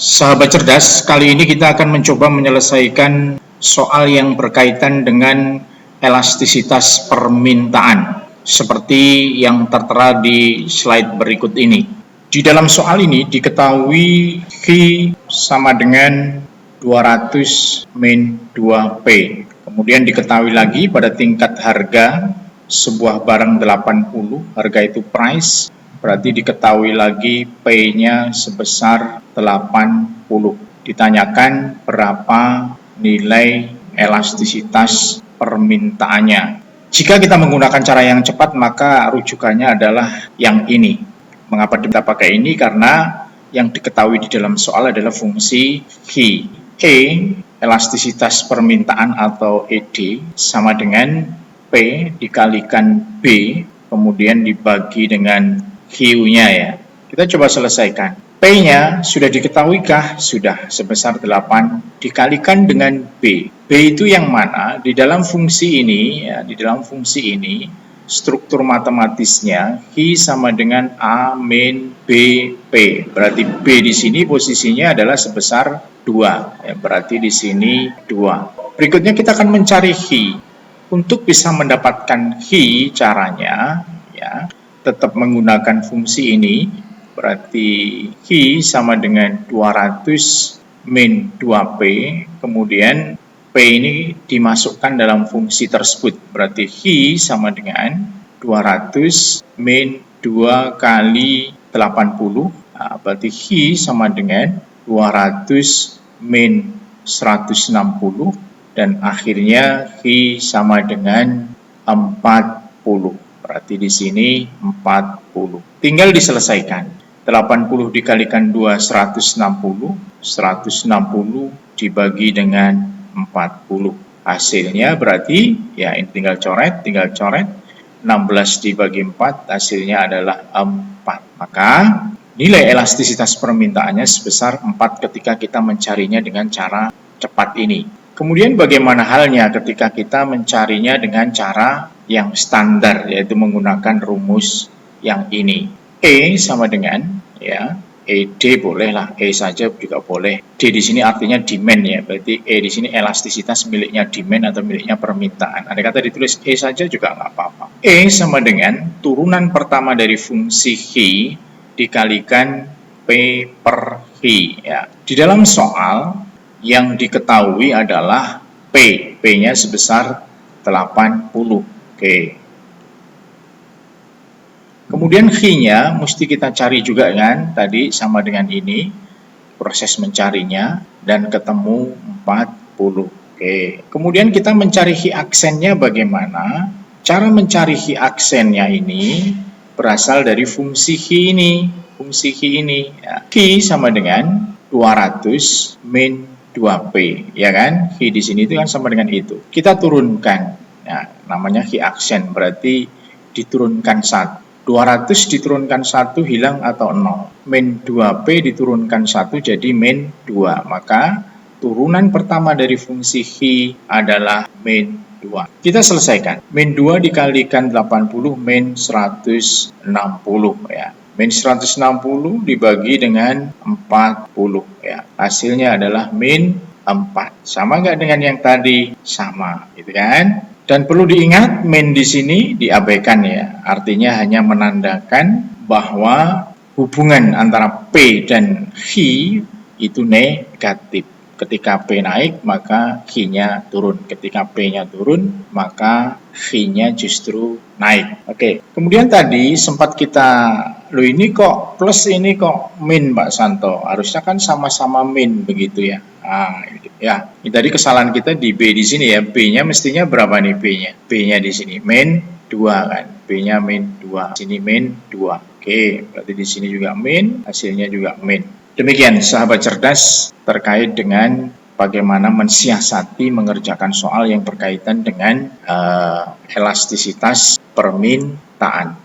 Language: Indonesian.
Sahabat cerdas, kali ini kita akan mencoba menyelesaikan soal yang berkaitan dengan elastisitas permintaan, seperti yang tertera di slide berikut ini. Di dalam soal ini diketahui Q sama dengan 200 min 2P. Kemudian diketahui lagi pada tingkat harga sebuah barang 80, harga itu price, berarti diketahui lagi P-nya sebesar 80. Ditanyakan berapa nilai elastisitas permintaannya. Jika kita menggunakan cara yang cepat, maka rujukannya adalah yang ini. Mengapa kita pakai ini? Karena yang diketahui di dalam soal adalah fungsi Q. E, elastisitas permintaan atau ED, sama dengan P dikalikan B, kemudian dibagi dengan Q-nya ya. Kita coba selesaikan. P-nya sudah diketahuikah? Sudah, sebesar 8 dikalikan dengan B. B itu yang mana? Di dalam fungsi ini, ya, di dalam fungsi ini, struktur matematisnya Q sama dengan A min B P. Berarti B di sini posisinya adalah sebesar 2. Ya, berarti di sini 2. Berikutnya kita akan mencari Q. Untuk bisa mendapatkan Q caranya, ya, tetap menggunakan fungsi ini, berarti Q sama dengan 200 min 2P, kemudian P ini dimasukkan dalam fungsi tersebut, berarti Q sama dengan 200 min 2 kali 80, nah, berarti Q sama dengan 200 min 160, dan akhirnya Q sama dengan 40. Berarti di sini 40. Tinggal diselesaikan. 80 dikalikan 2, 160. 160 dibagi dengan 40. Hasilnya berarti, ya ini tinggal coret. 16 dibagi 4, hasilnya adalah 4. Maka nilai elastisitas permintaannya sebesar 4 ketika kita mencarinya dengan cara cepat ini. Kemudian bagaimana halnya ketika kita mencarinya dengan cara yang standar, yaitu menggunakan rumus yang ini. E sama dengan, ya, ED bolehlah, E saja juga boleh. D di sini artinya demand ya, berarti E di sini elastisitas miliknya demand atau miliknya permintaan. Andai kata ditulis E saja juga nggak apa-apa. E sama dengan turunan pertama dari fungsi Q dikalikan P per Q. Ya. Di dalam soal yang diketahui adalah P. P-nya sebesar 80. Oke. Kemudian Q-nya mesti kita cari juga kan, tadi sama dengan ini, proses mencarinya, dan ketemu 40. Oke. Kemudian kita mencari Q aksennya bagaimana? Cara mencari Q aksennya ini berasal dari fungsi Q ini. Fungsi Q ini. Ya. Q sama dengan 200 min 2P, ya kan? Q di sini itu kan sama dengan itu. Kita turunkan. Nah, namanya Q aksen, berarti diturunkan 1. 200 diturunkan 1 hilang atau 0. Min 2P diturunkan 1 jadi min 2. Maka turunan pertama dari fungsi Q adalah min 2. Kita selesaikan. Min 2 dikalikan 80 min 160 ya. Min 160 dibagi dengan 40 ya. Hasilnya adalah min 4. Sama nggak dengan yang tadi? Sama, gitu kan? Dan perlu diingat, min di sini diabaikan ya. Artinya hanya menandakan bahwa hubungan antara P dan Q itu negatif. Ketika P naik, maka Q-nya turun. Ketika P-nya turun, maka Q-nya justru naik. Oke. Kemudian tadi sempat kita, loh ini kok plus, ini kok min, Pak Santo. Harusnya kan sama-sama min begitu ya. Nah, ya. Ini tadi kesalahan kita di B di sini ya. B-nya mestinya berapa nih B-nya? B-nya di sini min 2 kan. B-nya min 2. Sini min 2. Oke, berarti di sini juga min, hasilnya juga min. Demikian sahabat cerdas terkait dengan bagaimana mensiasati mengerjakan soal yang berkaitan dengan elastisitas permintaan.